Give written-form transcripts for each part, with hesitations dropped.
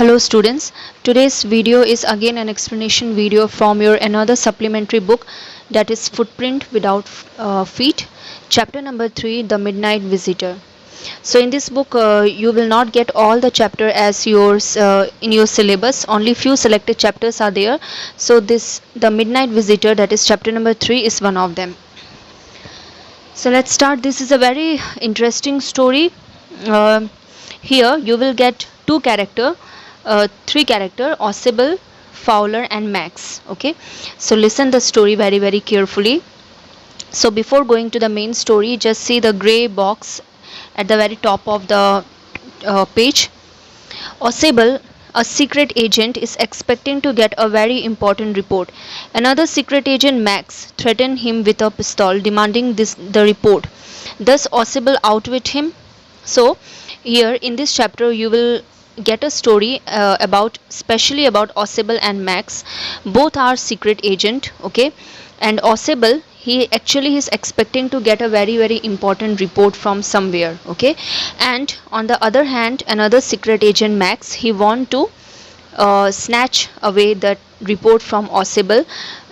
Hello students, today's video is again an explanation video from your another supplementary book, that is Footprint Without Feet, chapter number 3, The Midnight Visitor. So in this book you will not get all the chapter as yours in your syllabus, only few selected chapters are there. So The Midnight Visitor, that is chapter number 3, is one of them. So let's start. This is a very interesting story. Here you will get three character, Ossible, Fowler and Max. Okay, so listen the story very carefully. So before going to the main story, just see the gray box at the very top of the page. Ossible, a secret agent, is expecting to get a very important report. Another secret agent, Max, threatened him with a pistol, demanding the report. Thus Ossible outwit him. So here in this chapter you will get a story especially about Ossible and Max. Both are secret agent, okay, and Ossible, he actually is expecting to get a very important report from somewhere, okay, and on the other hand another secret agent, Max, he want to snatch away that report from Ossible,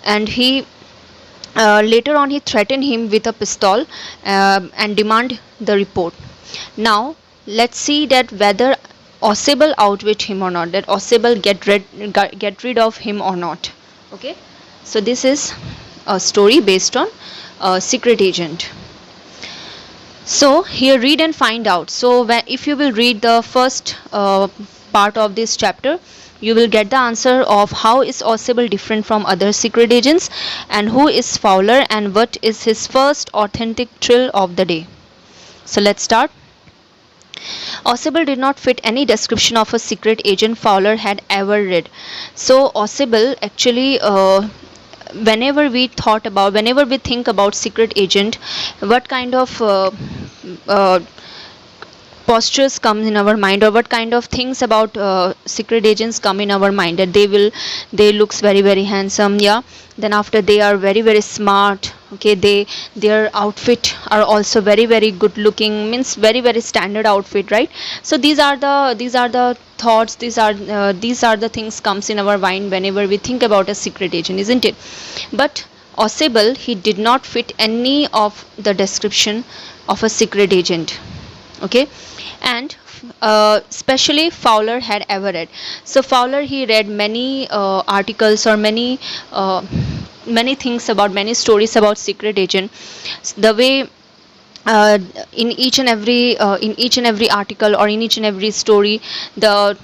and he later on he threatened him with a pistol and demand the report. Now let's see that whether Ossible outwit him or not, that Ossible get rid of him or not. Okay, so this is a story based on secret agent. So here read and find out. So if you will read the first part of this chapter, you will get the answer of how is Ossible different from other secret agents, and who is Fowler, and what is his first authentic thrill of the day. So let's start. Ossible did not fit any description of a secret agent Fowler had ever read. So Ossible actually whenever we think about secret agent, what kind of uh, postures come in our mind, or what kind of things about secret agents come in our mind, that they looks very handsome, yeah, then after they are very smart, okay, their outfit are also very good looking, means very standard outfit, right? So these are the thoughts, these are the things comes in our mind whenever we think about a secret agent, isn't it? But Ossible, he did not fit any of the description of a secret agent, okay, and especially Fowler had ever read. So Fowler, he read many articles or many things about, many stories about secret agent. The way in each and every article or in each and every story, the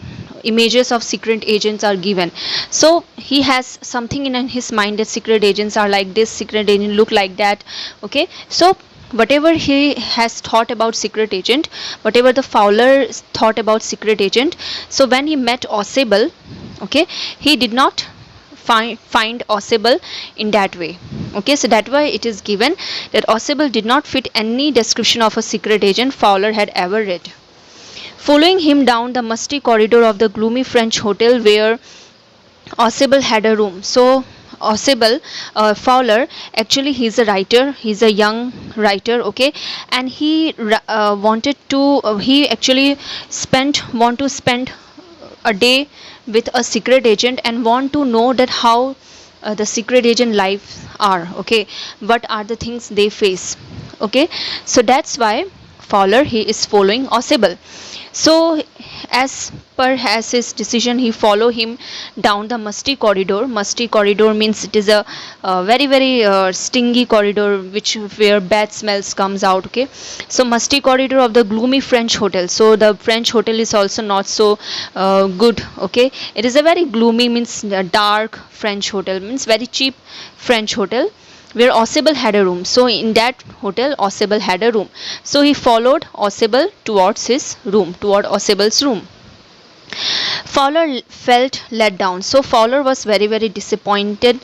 images of secret agents are given. So he has something in his mind that secret agents are like this, secret agent look like that, okay. So whatever he has thought about secret agent, whatever the Fowler thought about secret agent, so when he met Ossible, okay, he did not find Ossible in that way, okay. So that why it is given that Ossible did not fit any description of a secret agent Fowler had ever read. Following him down the musty corridor of the gloomy French hotel where Ossible had a room. So Ossible, Fowler, actually he's a writer, he's a young writer, okay, and he he actually want to spend a day with a secret agent and want to know that how the secret agent lives are, okay, what are the things they face, okay. So that's why Fowler, he is following Ossible. So as per his decision, he follow him down the musty corridor. Musty corridor means it is a very stingy corridor where bad smells comes out, okay. So musty corridor of the gloomy French hotel. So the French hotel is also not so good, okay. It is a very gloomy, means dark French hotel, means very cheap French hotel where Ossible had a room. So in that hotel Ossible had a room. So he followed Ossible towards his room, toward Ossible's room. Fowler felt let down. So Fowler was very disappointed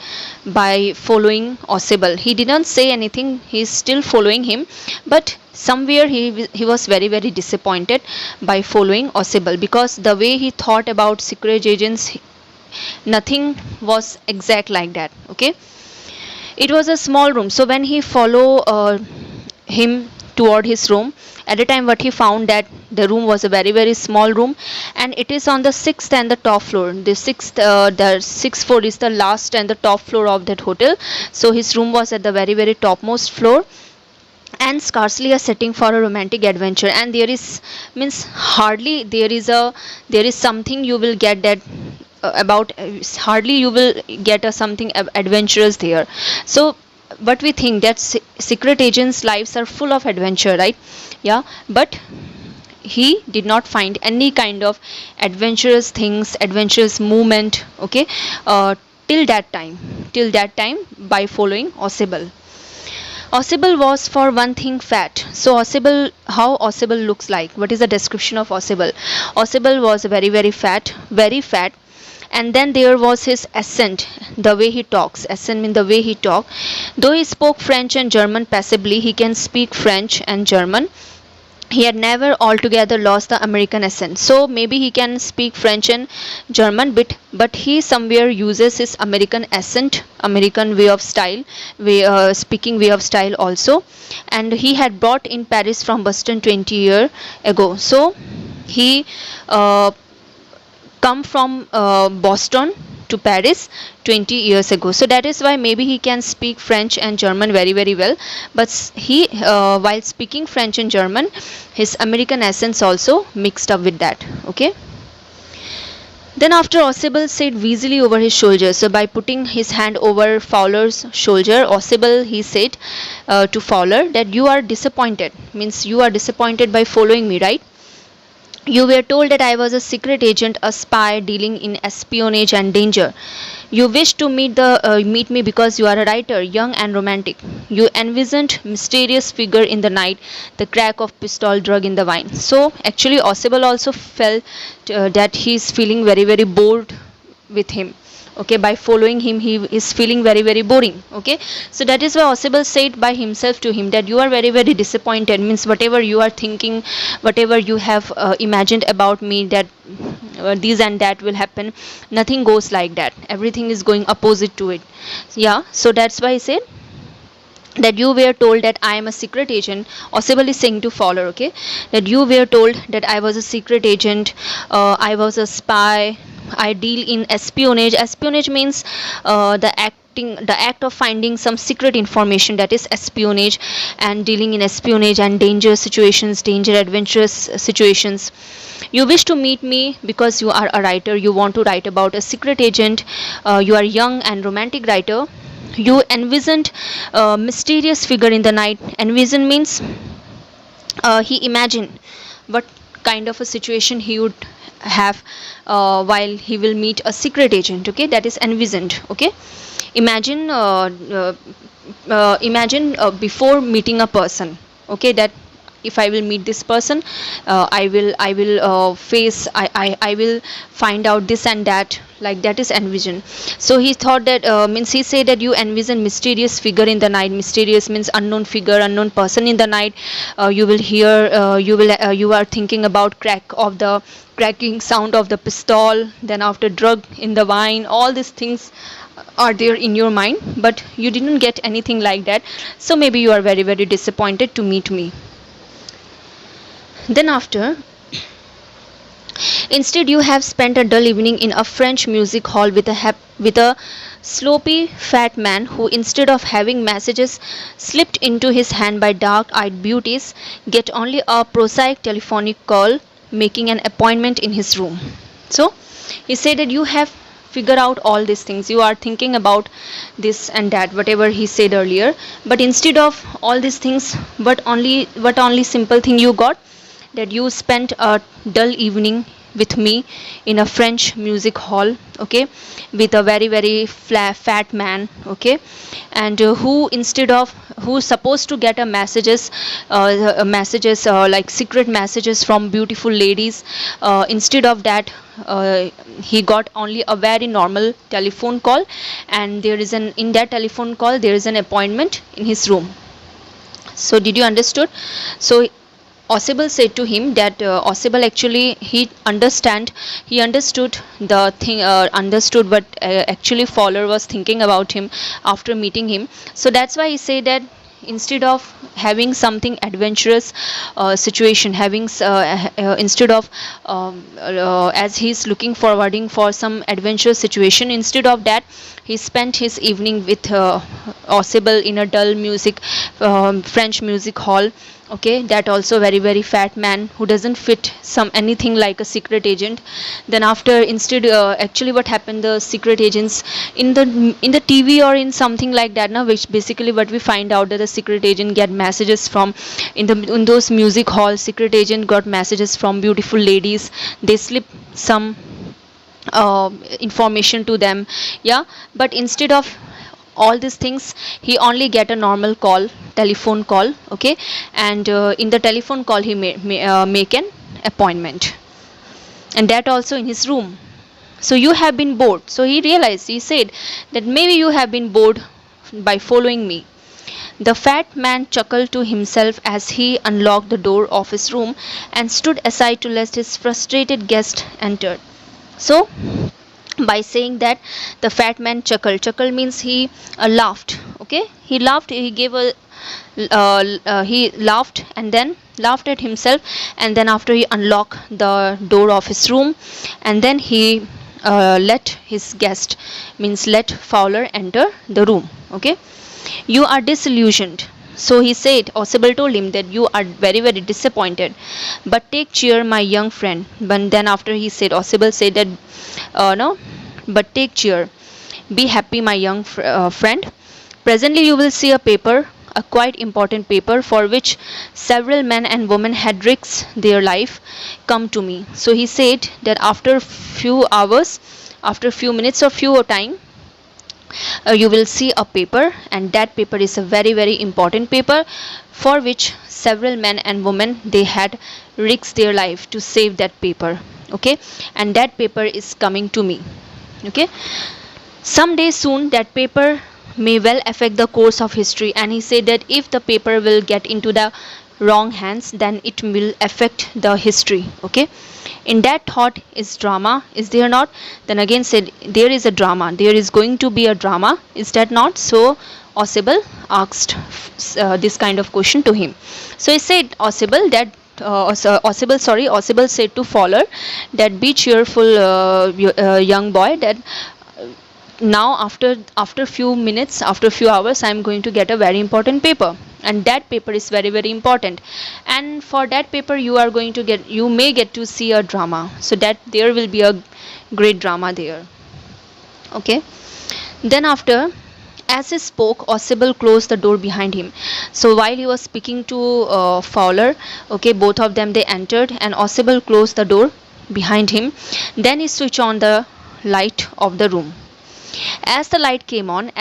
by following Ossible. He didn't say anything, he is still following him, but somewhere he was very disappointed by following Ossible, because the way he thought about secret agents, nothing was exact like that, okay. It was a small room. So when he follow him toward his room. At the time what he found that the room was a very very small room, and it is on the sixth and the top floor. The sixth floor is the last and the top floor of that hotel. So his room was at the very very topmost floor, and scarcely a setting for a romantic adventure. And there is, means hardly there is something you will get that about hardly you will get a something adventurous there. So but we think that secret agents lives are full of adventure, right? Yeah, but he did not find any kind of adventurous things, adventurous movement, okay, till that time, by following Ausable. Ausable was for one thing fat. So Ausable, how Ausable looks like? What is the description of Ausable? Ausable was very very fat, very fat. And then there was his accent, the way he talks. Accent means the way he talk. Though he spoke French and German passably, he can speak French and German. He had never altogether lost the American accent. So maybe he can speak French and German, but he somewhere uses his American accent, American way of style, speaking way of style also. And he had brought in Paris from Boston 20 years ago. So he come from Boston to Paris 20 years ago. So that is why maybe he can speak French and German very very well. But he while speaking French and German, his American accents also mixed up with that. Okay. Then after Ausable said wheezily over his shoulder. So by putting his hand over Fowler's shoulder, Ausable he said to Fowler that you are disappointed. Means you are disappointed by following me, right? You were told that I was a secret agent, a spy dealing in espionage and danger. You wished to meet me because you are a writer, young and romantic. You envisioned mysterious figure in the night, the crack of pistol drug in the wine. So actually, Ausable also felt that he is feeling very very bored with him. Okay, by following him he is feeling very very boring. Okay, so that is why Ausable said by himself to him that you are very very disappointed. Means whatever you are thinking, whatever you have imagined about me, that this and that will happen, nothing goes like that, everything is going opposite to it. Yeah, so that's why I said that you were told that I am a secret agent. Ausable is saying to Fowler, okay, that you were told that I was a secret agent, I was a spy, I deal in espionage. Espionage means the act of finding some secret information, that is espionage, and dealing in espionage and danger situations, danger adventurous situations. You wish to meet me because you are a writer, you want to write about a secret agent, you are young and romantic writer. You envisioned a mysterious figure in the night. Envision means he imagined what kind of a situation he would have while he will meet a secret agent. Okay, that is envisioned. Okay, imagine before meeting a person. Okay, that if I will meet this person, I will face I will find out this and that, like that is envision. So he thought that means he said that you envision mysterious figure in the night. Mysterious means unknown figure, unknown person in the night. You will hear you are thinking about cracking sound of the pistol, then after drug in the wine, all these things are there in your mind, but you didn't get anything like that. So maybe you are very very disappointed to meet me. Then after, instead you have spent a dull evening in a French music hall with a sloppy fat man who, instead of having messages slipped into his hand by dark-eyed beauties, get only a prosaic telephonic call making an appointment in his room. So he said that you have figured out all these things, you are thinking about this and that, whatever he said earlier, but instead of all these things, what only simple thing you got, that you spent a dull evening with me in a French music hall, okay, with a very very fat man, okay, and who's supposed to get a messages like secret messages from beautiful ladies, instead of that he got only a very normal telephone call, and in that telephone call there is an appointment in his room. So did you understood? So Ausable said to him that Ausable actually he understood the thing, understood what actually Fowler was thinking about him after meeting him. So that's why he said that instead of having something adventurous situation, instead of as he's looking forwarding for some adventurous situation, instead of that he spent his evening with Ausible in a dull music French music hall. Okay, that also very fat man who doesn't fit some anything like a secret agent. Then after, instead actually what happened, the secret agents in the TV or in something like that now, which basically what we find out that the secret agent get messages from in those music halls. Secret agent got messages from beautiful ladies, they slip some information to them. Yeah, but instead of all these things, he only get a normal call, telephone call. Okay, and in the telephone call he make an appointment, and that also in his room. So you have been bored, so he realized, he said that maybe you have been bored by following me. The fat man chuckled to himself as he unlocked the door of his room and stood aside to let his frustrated guest enter. So by saying that, the fat man chuckled means he laughed. Okay, he laughed, he gave a he laughed and then laughed at himself, and then after he unlocked the door of his room, and then he let his guest, means let Fowler, enter the room. Okay, you are disillusioned. So he said, Ausible told him that you are very disappointed. But take cheer, my young friend. But then after he said, Ausible said that, no, but take cheer. Be happy, my young friend. Presently you will see a paper, a quite important paper for which several men and women had risked their life, come to me. So he said that after few hours, after few minutes or few time, you will see a paper, and that paper is a very important paper for which several men and women, they had risked their life to save that paper. Okay, and that paper is coming to me. Okay, someday soon that paper may well affect the course of history, and he said that if the paper will get into the wrong hands, then it will affect the history. Okay, in that thought is drama, is there not? Then again said, there is a drama, there is going to be a drama, is that not? So Ausible asked this kind of question to him. So he said, Ausible that Ausible said to Fowler that be cheerful, young boy, that now after few minutes, after few hours, I am going to get a very important paper, and that paper is very important, and for that paper you may get to see a drama, so that there will be a great drama there. Okay, then after, as he spoke, Ausible closed the door behind him. So while he was speaking to Fowler, okay, both of them, they entered, and Ausible closed the door behind him. Then he switched on the light of the room. As the light came on,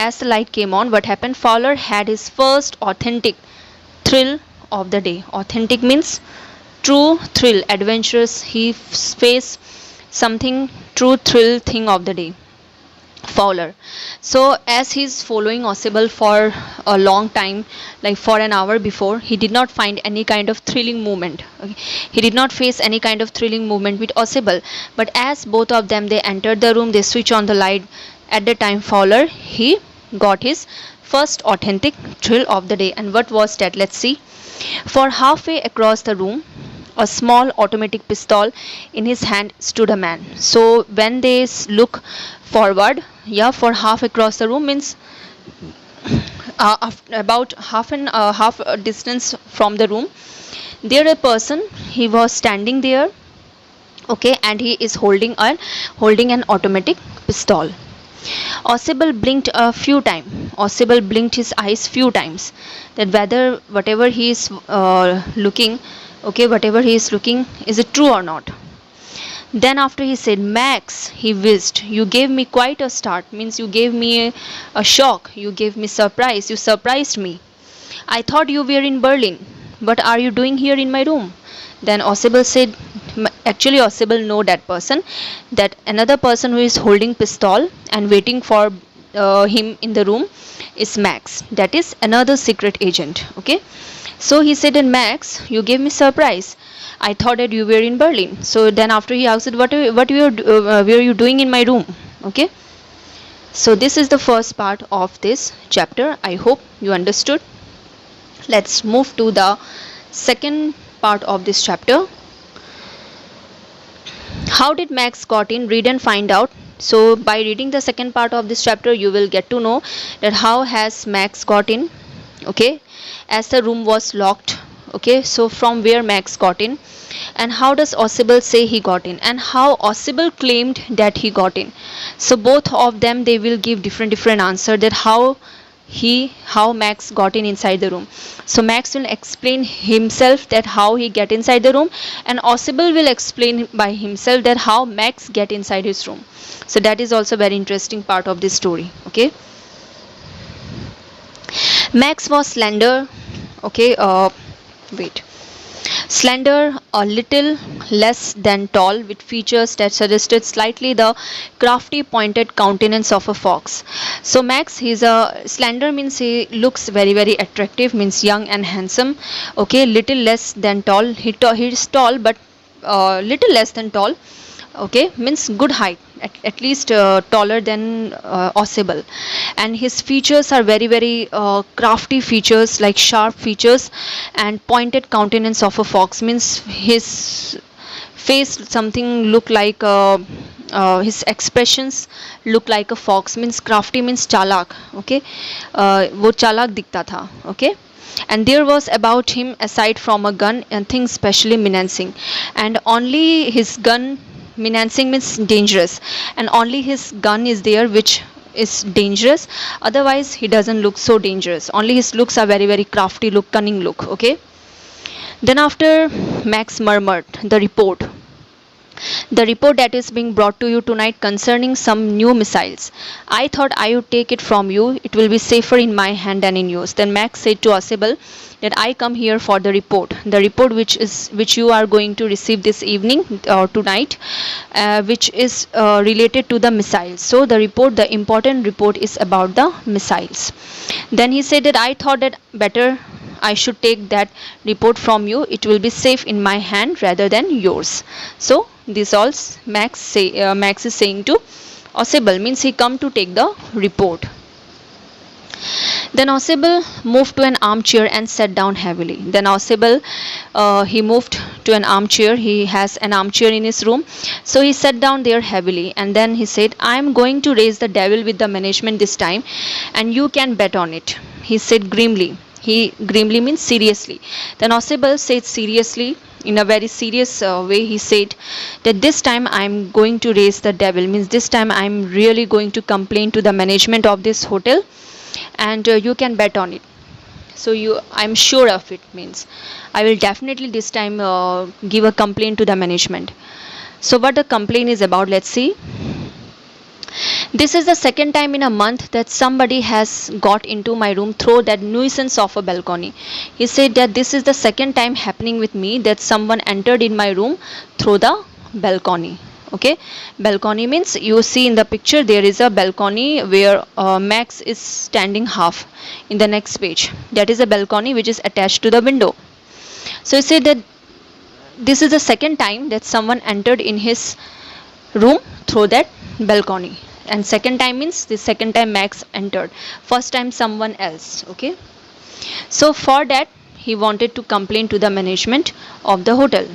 what happened? Fowler had his first authentic thrill of the day. Authentic means true thrill, adventurous. He faced something true thrill thing of the day. Fowler. So as he's following Ausible for a long time, like for an hour before, he did not find any kind of thrilling movement. Okay. He did not face any kind of thrilling movement with Ausible. But as both of them, they entered the room, they switch on the light. At the time, Fowler, he got his first authentic thrill of the day. And what was that? Let's see. For halfway across the room, a small automatic pistol in his hand stood a man. So when they look forward, yeah, for half across the room means about half a distance from the room, there a person, he was standing there. Okay, and he is holding an automatic pistol. Ausible blinked a few times. Ausible blinked his eyes few times, that whether whatever he is looking, okay, whatever he is looking, is it true or not? Then after he said, Max, he whizzed, you gave me quite a start, means you gave me a shock, you gave me surprise, you surprised me. I thought you were in Berlin. What are you doing here in my room? Then Ausible said, actually Ausible know that person, that another person who is holding pistol and waiting for him in the room is Max, that is another secret agent. Okay, so he said, and Max, you gave me surprise, I thought that you were in Berlin. So then after he asked, what were you doing in my room? Okay, so this is the first part of this chapter. I hope you understood. Let's move to the second part of this chapter. How did Max got in? Read and find out. So by reading the second part of this chapter, you will get to know that how has Max got in. Okay, as the room was locked. Okay, so from where Max got in, and how does Ossible say he got in, and how Ossible claimed that he got in. So both of them, they will give different answer that how Max got in inside the room. So Max will explain himself that how he get inside the room, and Ossible will explain by himself that how Max get inside his room. So that is also very interesting part of this story. Okay, Max was slender. Okay, wait. Slender, a little less than tall, with features that suggested slightly the crafty, pointed countenance of a fox. So Max, he's a slender means he looks very attractive, means young and handsome. Okay, little less than tall. He's tall, but little less than tall. Okay, means good height, at least taller than Ossible, and his features are very crafty features, like sharp features, and pointed countenance of a fox, means his face something look like his expressions look like a fox, means crafty means chalak. Okay, वो चालाक दिखता था. Okay, and there was about him, aside from a gun, and things specially menacing, and only his gun, menacing means dangerous, and only his gun is there which is dangerous. Otherwise he doesn't look so dangerous, only his looks are very crafty look, cunning look. Okay, then after Max murmured, the report that is being brought to you tonight concerning some new missiles. I thought I would take it from you. It will be safer in my hand than in yours. Then Max said to Ossible that I come here for the report. The report which you are going to receive this evening or tonight, which is related to the missiles. So the important report is about the missiles. Then he said that I thought that better I should take that report from you. It will be safe in my hand rather than yours. So this all Max is saying to Ossible, means he come to take the report. Then Ossible moved to an armchair and sat down heavily. Then Ossible, he moved to an armchair. He has an armchair in his room. So he sat down there heavily, and then he said, I am going to raise the devil with the management this time, and you can bet on it. He said grimly. He grimly means seriously. Then Ossible said seriously, in a very serious way, he said that this time I am going to raise the devil, means this time I am really going to complain to the management of this hotel, and you can bet on it. So I'm sure of it, means I will definitely this time give a complaint to the management. So what the complaint is about, let's see. This is the second time in a month that somebody has got into my room through that nuisance of a balcony. He said that this is the second time happening with me that someone entered in my room through the balcony. Okay, balcony means you see in the picture there is a balcony where Max is standing half in the next page. That is a balcony which is attached to the window. So he said that this is the second time that someone entered in his room through that balcony, and second time means the second time Max entered, first time someone else. Okay, so for that he wanted to complain to the management of the hotel.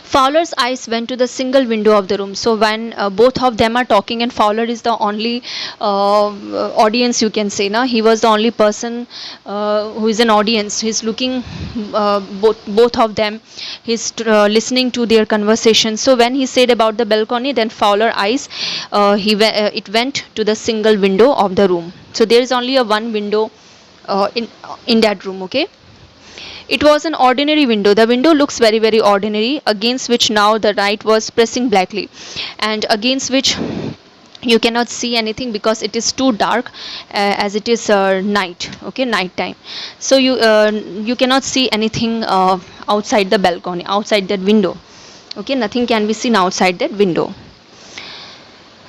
Fowler's eyes went to the single window of the room. So when both of them are talking, and Fowler is the only audience, you can say, he was the only person who is an audience. He's looking both of them. He's listening to their conversation. So when he said about the balcony, then Fowler eyes it went to the single window of the room. So there is only a one window in that room. Okay. It was an ordinary window. The window looks very ordinary, against which now the light was pressing blackly, and against which you cannot see anything because it is too dark, as it is night. Okay, night time. So you cannot see anything outside the balcony, outside that window. Okay, nothing can be seen outside that window.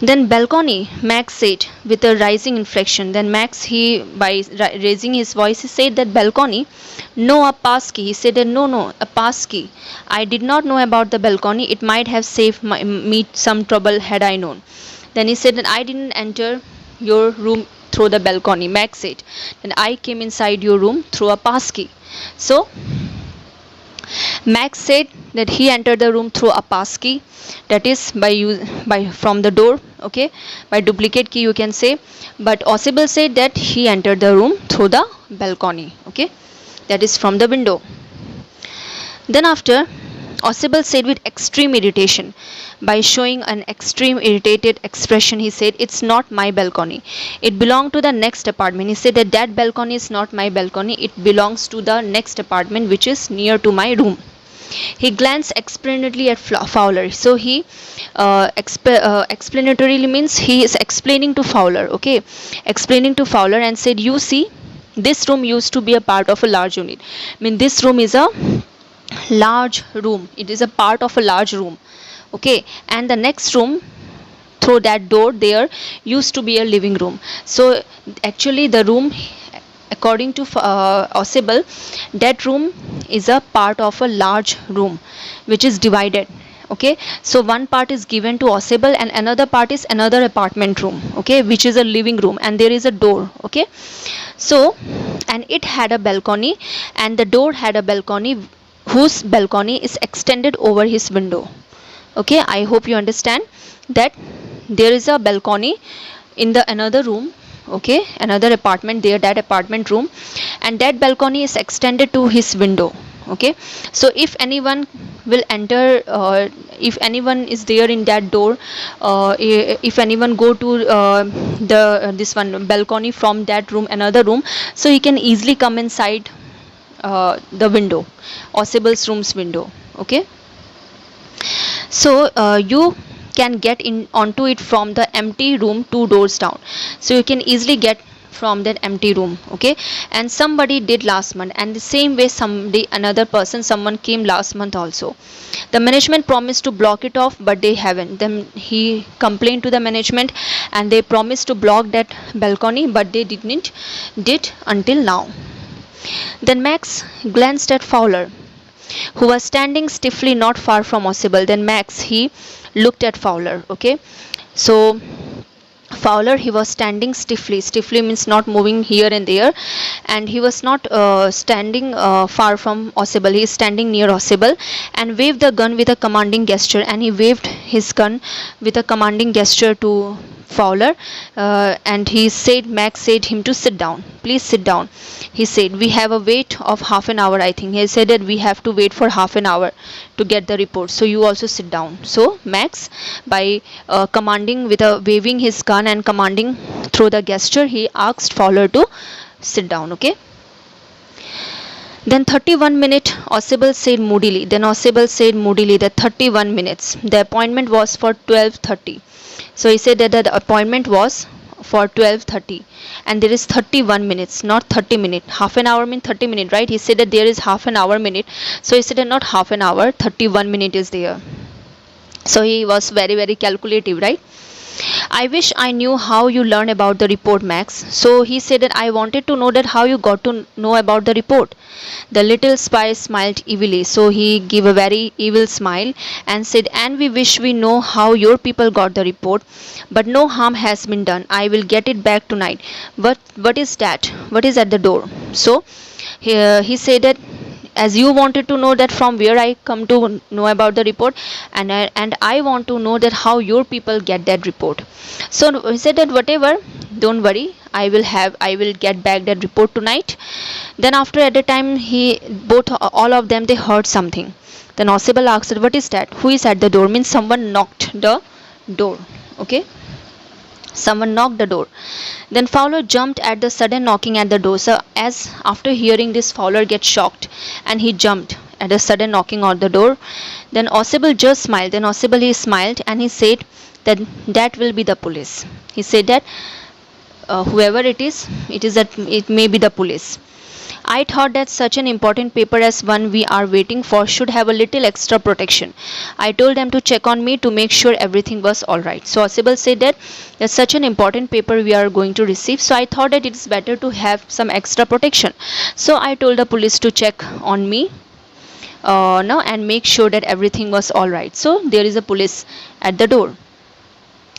Then balcony, Max said with a rising inflection. Then Max, by raising his voice, he said that balcony. No, a pass key. He said that no, a pass key. I did not know about the balcony. It might have saved me some trouble had I known. Then he said that I didn't enter your room through the balcony. Max said. Then I came inside your room through a pass key. So Max said that he entered the room through a pass key, that is by from the door, okay, by duplicate key you can say. But Osable said that he entered the room through the balcony, okay, that is from the window. Then after, Osable said with extreme irritation, by showing an extreme irritated expression, he said, "It's not my balcony. It belonged to the next apartment." He said that that balcony is not my balcony. It belongs to the next apartment, which is near to my room. He glanced explanatorily at Fowler. So he explanatorily means he is explaining to Fowler, okay, explaining to Fowler and said, "You see, this room used to be a part of a large unit. I mean, this room is a large room. It is a part of a large room, okay, and the next room through that door there used to be a living room." So actually the room, according to Osable, that room is a part of a large room which is divided, okay. So one part is given to Osable and another part is another apartment room, okay, which is a living room, and there is a door, okay. So, and it had a balcony, and the door had a balcony whose balcony is extended over his window, okay. I hope you understand that there is a balcony in the another room, okay, another apartment there, that apartment room, and that balcony is extended to his window, okay. So if anyone will enter, if anyone is there in that door, if anyone go to the this one balcony from that room another room, so he can easily come inside the window, Osable's room's window, okay. So you can get in onto it from the empty room 2 doors down. So you can easily get from that empty room, okay. And somebody did last month, and the same way somebody, another person, someone came last month also. The management promised to block it off, but they haven't. Then he complained to the management and they promised to block that balcony, but they didn't did until now. Then Max glanced at Fowler, who was standing stiffly not far from Osable. Then Max, he looked at Fowler, okay. So Fowler, he was standing stiffly. Stiffly means not moving here and there, and he was not standing far from Osable. He is standing near Osable and waved the gun with a commanding gesture. And he waved his gun with a commanding gesture to Fowler, and he said, Max said him to sit down. Please sit down. He said, we have a wait of half an hour, I think. He said that we have to wait for half an hour to get the report. So you also sit down. So Max, by commanding with a waving his gun and commanding through the gesture, he asked Fowler to sit down, okay. Then 31 minutes, Osable said moodily. Then Osable said moodily that 31 minutes. The appointment was for 12:30. So he said that the appointment was for 12:30 and there is 31 minutes, not 30 minutes. Half an hour means 30 minutes, right? He said that there is half an hour minute. So he said that not half an hour, 31 minutes is there. So he was very, very calculative, right? I wish I knew how you learned about the report, Max. So he said that I wanted to know that how you got to know about the report. The little spy smiled evilly. So he gave a very evil smile and said, and we wish we know how your people got the report, but no harm has been done. I will get it back tonight. But what is that? What is at the door? So he said that as you wanted to know that from where I come to know about the report, and I want to know that how your people get that report. So he said that whatever, don't worry, I will get back that report tonight. Then after at the time all of them they heard something. Then Osable asked, what is that? Who is at the door? Means someone knocked the door, okay. Someone knocked the door. Then Fowler jumped at the sudden knocking at the door. So as after hearing this, Fowler gets shocked and he jumped at the sudden knocking on the door. Then Osable just smiled. Then Osable he smiled and he said that will be the police. He said that whoever it is, it may be the police. I thought that such an important paper as one we are waiting for should have a little extra protection. I told them to check on me to make sure everything was alright. So Osable said that there's such an important paper we are going to receive, so I thought that it's better to have some extra protection. So I told the police to check on me now and make sure that everything was alright. So there is a police at the door.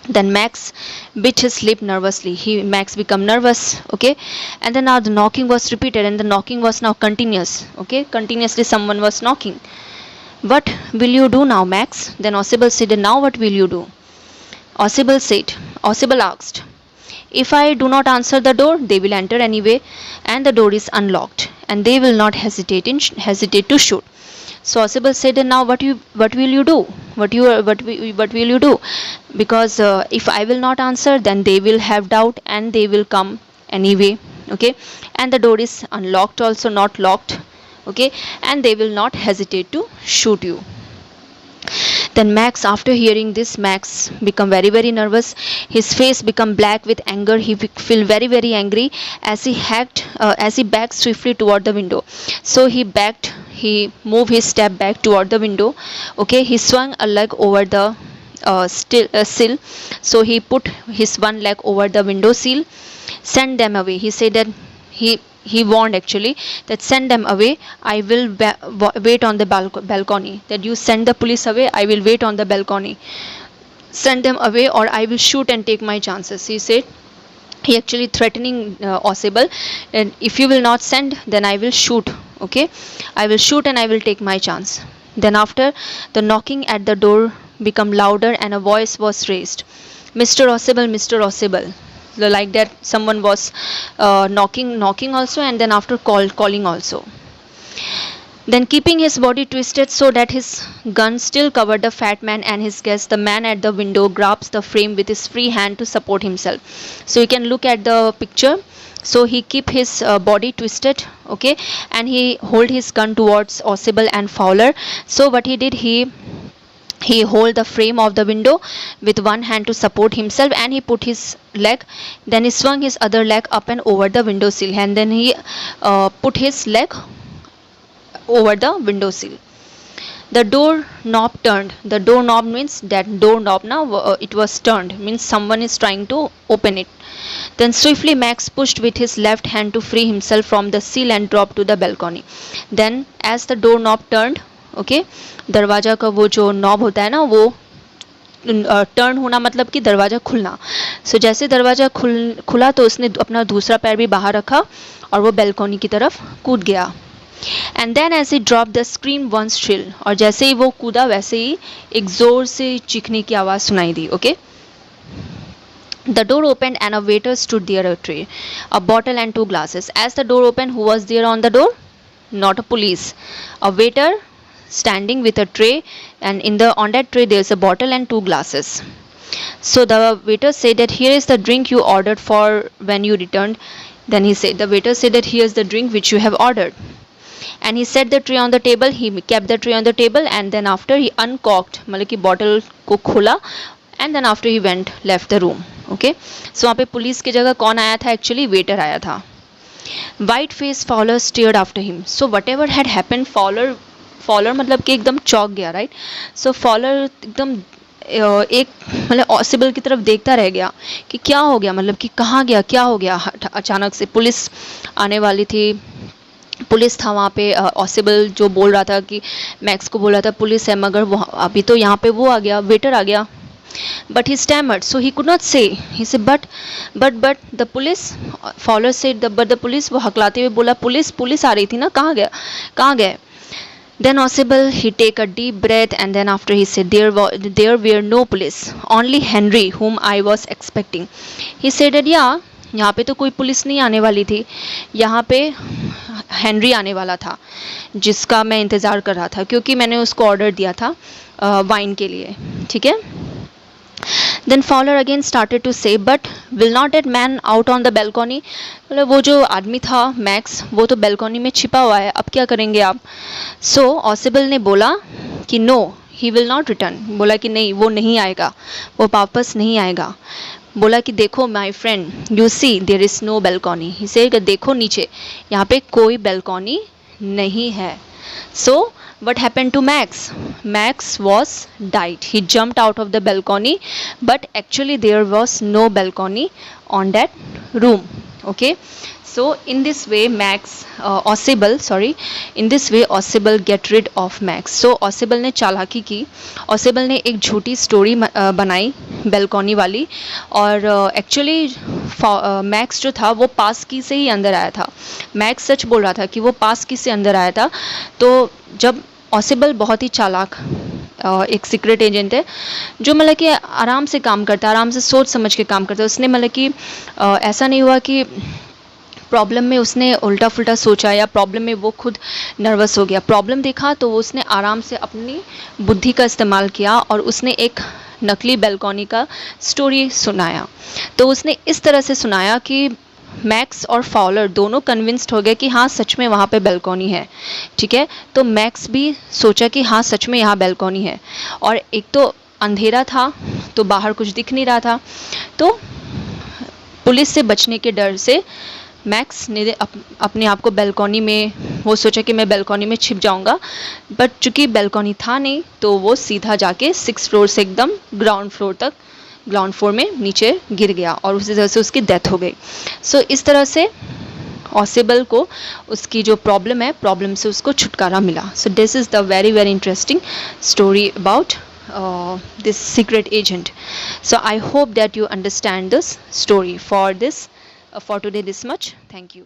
Then Max bit his lip nervously. Max became nervous. Okay, and then now the knocking was repeated, and the knocking was now continuous. Okay, continuously someone was knocking. What will you do now, Max? Then Ossible said, now what will you do? Ossible asked, if I do not answer the door, they will enter anyway, and the door is unlocked, and they will not hesitate to shoot. So Ossible said, now what will you do? What will you do? Because if I will not answer, then they will have doubt, and they will come anyway. Okay, and the door is unlocked, also not locked. Okay, and they will not hesitate to shoot you. Then Max, after hearing this, Max become very nervous. His face become black with anger. He feel very angry as he backed swiftly toward the window. So he moved his step back toward the window. Okay, he swung a leg over the sill. So he put his one leg over the window sill. Send them away. He said that he warned actually that send them away. I will wait on the balcony. That you send the police away. I will wait on the balcony. Send them away, or I will shoot and take my chances. He said. He actually threatening Ossible, and if you will not send, then I will shoot. Okay, I will shoot and I will take my chance. Then after, the knocking at the door become louder and a voice was raised. Mr. Ossible, Mr. Ossible. Like that, someone was knocking also, and then after calling also. Then, keeping his body twisted so that his gun still covered the fat man and his guest, the man at the window grabs the frame with his free hand to support himself. So you can look at the picture. So he keep his body twisted, okay, and he hold his gun towards Ossible and Fowler. So what he did, he hold the frame of the window with one hand to support himself, and he put his leg, then he swung his other leg up and over the window sill, and then he put his leg over the window sill. The door knob turned. The door knob means that door knob now it was turned, means someone is trying to open it. Then swiftly Max pushed with his left hand to free himself from the sill and dropped to the balcony. Then as the door knob turned, okay, दरवाजा का वो जो knob होता है ना, वो turn होना मतलब कि दरवाज़ा खुलना. सो जैसे दरवाज़ा खुला तो उसने अपना दूसरा पैर भी बाहर रखा और वो बैल्कनी की तरफ कूद गया. And then as he drop the scream one shrill, और जैसे ही वो कूदा वैसे ही एक ज़ोर से चीखने की आवाज़ सुनाई दी. Okay, the door opened and a waiter stood near a tray, a bottle and 2 glasses. As the door opened, who was there on the door? Not a police. A waiter standing with a tray, and on that tray there is a bottle and 2 glasses. So the waiter said that here is the drink you ordered for when you returned. Then the waiter said that here is the drink which you have ordered. And he set the tray on the table. He kept the tray on the table, and then after he uncorked, मतलब कि bottle को खोला, and then after he left the room. Okay, so वहाँ पे police की जगह कौन आया था? Actually waiter आया था. White face Fowler stared after him. So whatever had happened, Fowler मतलब कि एकदम चौंक गया, right? So Fowler एकदम एक मतलब Ossible की तरफ देखता रह गया कि क्या हो गया, मतलब कि कहाँ गया, क्या हो गया. अचानक से पुलिस आने वाली थी. पुलिस था वहाँ पे. Ossible जो बोल रहा था कि मैक्स को बोल रहा था पुलिस है, मगर वो अभी तो यहाँ पे वो आ गया, वेटर आ गया. But he stammered, so he could not say. He said, but the police. Fowler said, but the police. वो हकलाते हुए बोला, पुलिस आ रही थी ना, कहाँ गए? Then Ossible, he take a deep breath, and then after he said, there were no police, only Henry, whom I was expecting. He said that yeah, यहाँ पे तो कोई पुलिस नहीं आने वाली थी, यहाँ पे हेनरी आने वाला था, जिसका मैं इंतज़ार कर रहा था, क्योंकि मैंने उसको ऑर्डर दिया था वाइन के लिए. ठीक है. Then Fowler again started to say, but will not that man out on the balcony? मतलब वो जो आदमी था मैक्स, वो तो balcony में छिपा हुआ है, अब क्या करेंगे आप? So Ossible ने बोला कि no, he will not return. बोला कि नहीं, वो नहीं आएगा, वो वापस नहीं आएगा. बोला कि देखो my friend, you see there is no balcony. He said कि देखो नीचे, यहाँ पे कोई balcony नहीं है. So what happened to Max? Max was died. He jumped out of the balcony, but actually there was no balcony on that room. Okay, so in this way Ossible get rid of Max. So Ossible ने चालाकी की, Ossible ने एक झूठी story बनाई बेलकॉनी वाली। और actually max जो था वो पास की से ही अंदर आया था। मैक्स सच बोल रहा था कि वो पास की से अंदर आया था। तो जब ऑसिबल बहुत ही चालाक एक सीक्रेट एजेंट है जो मतलब कि आराम से काम करता है, आराम से सोच समझ के काम करता है। उसने मतलब कि ऐसा नहीं हुआ कि प्रॉब्लम में उसने उल्टा फुल्टा सोचा या प्रॉब्लम में वो खुद नर्वस हो गया। प्रॉब्लम देखा तो वो उसने आराम से अपनी बुद्धि का इस्तेमाल किया और उसने एक नकली बेलकॉनी का स्टोरी सुनाया। तो उसने इस तरह से सुनाया कि मैक्स और फॉलर दोनों कन्विंस्ड हो गए कि हाँ सच में वहाँ पे बेलकॉनी है। ठीक है, तो मैक्स भी सोचा कि हाँ सच में यहाँ बेलकॉनी है। और एक तो अंधेरा था तो बाहर कुछ दिख नहीं रहा था, तो पुलिस से बचने के डर से मैक्स ने अपने आप को बेलकॉनी में, वो सोचा कि मैं बेलकॉनी में छिप जाऊंगा, बट चूंकि बेलकॉनी था नहीं तो वो सीधा जाके 6 फ्लोर से एकदम ग्राउंड फ्लोर में नीचे गिर गया और उसी तरह से उसकी डेथ हो गई। सो इस तरह से ऑसिबल को उसकी जो प्रॉब्लम है, प्रॉब्लम से उसको छुटकारा मिला। So this is the very very interesting story about this secret agent. So I hope that you understand this story. For today this much. Thank you.